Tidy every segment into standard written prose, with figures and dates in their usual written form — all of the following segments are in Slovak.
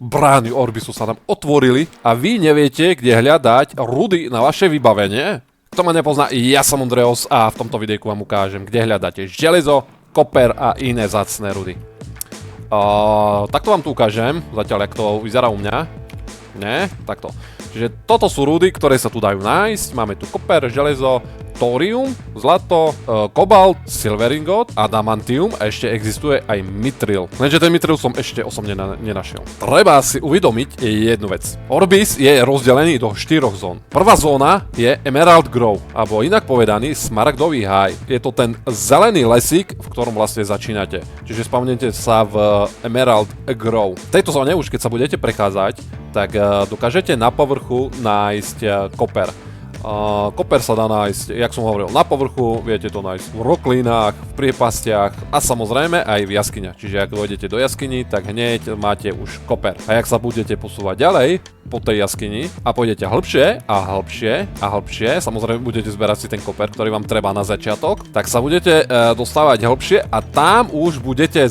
brány Orbisu sa nám otvorili a vy neviete, kde hľadať rudy na vaše vybavenie. Kto ma nepozná, ja som Ondreos a v tomto videjku vám ukážem, kde hľadáte železo, koper a iné vzácne rudy. Takto vám tu ukážem, zatiaľ jak to vyzerá u mňa. Nie, takto. Čiže toto sú rudy, ktoré sa tu dajú nájsť. Máme tu koper, železo, thorium, zlato, kobalt, silveringot, adamantium a ešte existuje aj mithril. Lenže ten mithril som ešte osobne nenašiel. Treba si uvedomiť jednu vec. Orbis je rozdelený do 4 zón. Prvá zóna je Emerald Grove, alebo inak povedaný smaragdový háj. Je to ten zelený lesík, v ktorom vlastne začínate. Čiže spavnete sa v Emerald Grove. V tejto zóne už keď sa budete prechádzať, tak dokážete na povrchu nájsť koper. Koper sa dá nájsť, jak som hovoril, na povrchu, viete to nájsť v roklínach, v priepastiach a samozrejme aj v jaskyniach. Čiže ak dojdete do jaskyni, tak hneď máte už koper. A jak sa budete posúvať ďalej po tej jaskyni a pôjdete hlbšie a hlbšie a hlbšie, samozrejme budete zberať si ten koper, ktorý vám treba na začiatok, tak sa budete dostávať hlbšie a tam už budete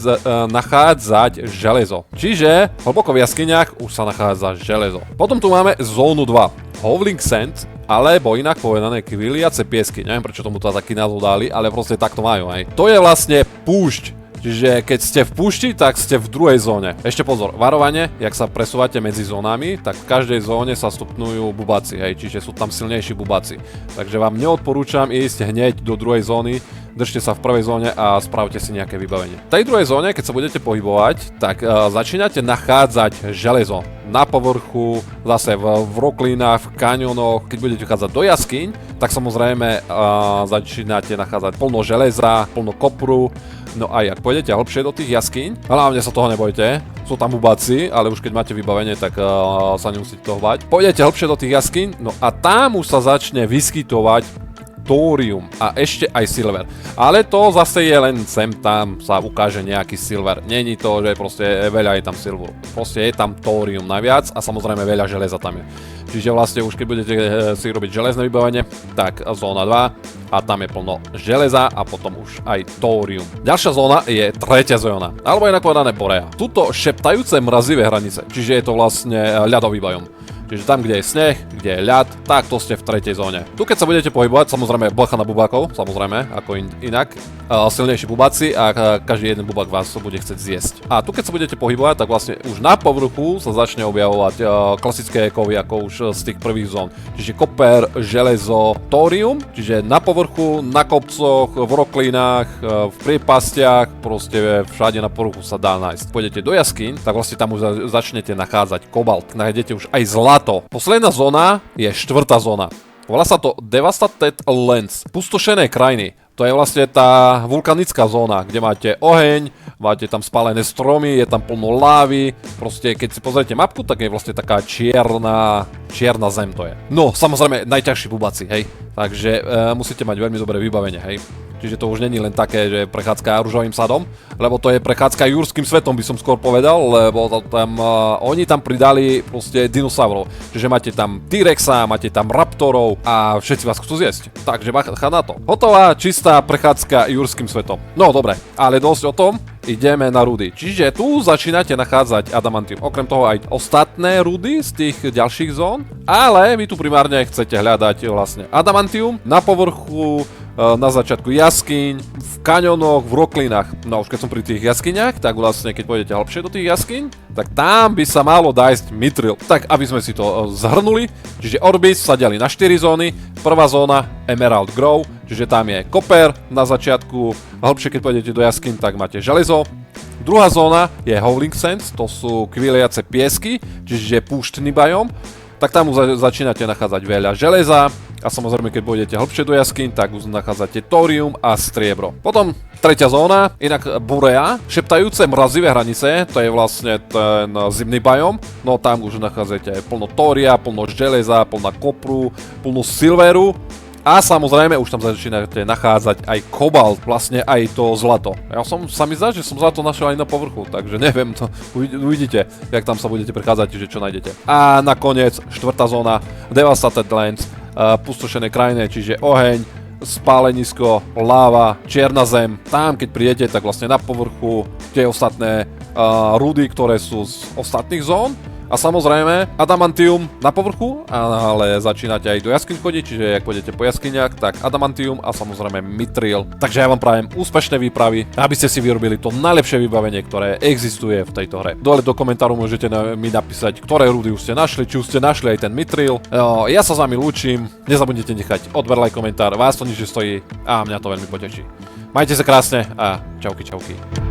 nachádzať železo. Čiže hlboko v jaskyniach už sa nachádza železo. Potom tu máme zónu 2. Howling Sand, alebo inak povedané kviliace piesky. Neviem, prečo tomu to taký názov dali, ale proste takto majú aj. To je vlastne púšť. Čiže keď ste v púšti, tak ste v druhej zóne. Ešte pozor, varovanie, jak sa presúvate medzi zónami, tak v každej zóne sa stupňujú bubáci, hej, čiže sú tam silnejší bubáci. Takže vám neodporúčam ísť hneď do druhej zóny, držte sa v prvej zóne a spravte si nejaké vybavenie. V tej druhej zóne, keď sa budete pohybovať, tak začínate nachádzať železo. Na povrchu, zase v roklínach, v kaňonoch, keď budete vchádzať do jaskyň, tak samozrejme začínate nachádzať plno železa, plno kopru. No a jak pôjdete hlbšie do tých jaskyň, hlavne sa toho nebojte, sú tam bubáci, ale už keď máte vybavenie, tak sa nemusíte toho bať. Pôjdete hlbšie do tých jaskyň, no a tam už sa začne vyskytovať thorium a ešte aj silver. Ale to zase je len sem tam sa ukáže nejaký silver. Není to, že proste veľa je tam silveru. Proste je tam thorium naviac a samozrejme veľa železa tam je. Čiže vlastne už keď budete si robiť železné vybavenie, tak zóna 2 a tam je plno železa a potom už aj thorium. Ďalšia zóna je tretia zóna, alebo inak povedané Borea. Tuto šeptajúce mrazivé hranice, čiže je to vlastne ľadový biom. Čiže tam, kde je sneh, kde je ľad, tak to ste v tretej zóne. Tu keď sa budete pohybovať, samozrejme bacha na bubákov, samozrejme, ako inak. Silnejší bubáci a každý jeden bubák vás bude chcieť zjesť. A tu keď sa budete pohybovať, tak vlastne už na povrchu sa začne objavovať klasické kovy ako už z tých prvých zón. Čiže koper, železo, thorium, čiže na povrchu, na kopcoch, v roklínach, v priepastiach, proste všade na povrchu sa dá nájsť. Pôjdete do jaskyň, tak vlastne tam už začnete nachádzať kobalt. Nájdete už aj zlato. Posledná zóna je štvrtá zóna. Volá sa to Devastated Lands, pustošené krajiny. To je vlastne tá vulkanická zóna, kde máte oheň, máte tam spálené stromy, je tam plno lávy. Proste keď si pozriete mapku, tak je vlastne taká čierna zem to je. No, samozrejme, najťažší bubáci, hej. Takže musíte mať veľmi dobré vybavenie, hej. Čiže to už není len také, že prechádzka ružovým sadom, lebo to je prechádzka jurským svetom, by som skôr povedal, lebo tam, oni tam pridali proste dinosaurov. Čiže máte tam T-Rexa, máte tam raptorov a všetci vás chcú zjesť. Takže bacha na to. Hotová, čistá prechádzka jurským svetom. No dobre, ale dosť o tom. Ideme na rudy. Čiže tu začínate nachádzať adamantium. Okrem toho aj ostatné rudy z tých ďalších zón. Ale vy tu primárne chcete hľadať vlastne adamantium na povrchu, na začiatku jaskyň, v kaňonoch, v roklínach. No už keď som pri tých jaskyniach, tak vlastne keď pôjdete hlbšie do tých jaskyň, tak tam by sa malo dájsť mithril. Tak aby sme si to zhrnuli, čiže Orbis sa delí na 4 zóny. Prvá zóna Emerald Grove, čiže tam je koper na začiatku, hlbšie keď pôjdete do jaskyň, tak máte železo. Druhá zóna je Howling Sands, to sú kviliace piesky, čiže púštny biom. Tak tam už začínate nachádzať veľa železa a samozrejme keď pôjdete hlbšie do jaskyň, tak už nachádzate thorium a striebro. Potom tretia zóna, inak Borea, šeptajúce mrazivé hranice, to je vlastne ten zimný biom. No tam už nachádzate plno thoria, plno železa, plno kopru, plno silveru. A samozrejme už tam začínate nachádzať aj kobalt, vlastne aj to zlato. Sa mi zdá, že som zlato našiel aj na povrchu, takže neviem, to uvidíte, jak tam sa budete prechádzať, že čo nájdete. A nakoniec štvrtá zóna Devastated Lands, pustošené krajiny, čiže oheň, spálenisko, láva, čierna zem. Tam, keď prídete, tak vlastne na povrchu tie ostatné rudy, ktoré sú z ostatných zón. A samozrejme, adamantium na povrchu, ale začínate aj do jaskyň chodiť, čiže ak pôjdete po jaskyniach, tak adamantium a samozrejme mitril. Takže ja vám prajem úspešné výpravy, aby ste si vyrobili to najlepšie vybavenie, ktoré existuje v tejto hre. Dole do komentáru môžete mi napísať, ktoré rudy už ste našli, či už ste našli aj ten mitril. Ja sa s vami lúčim, nezabudnite nechať odber, like, komentár, vás to nič stojí a mňa to veľmi poteší. Majte sa krásne a čauky, čauky.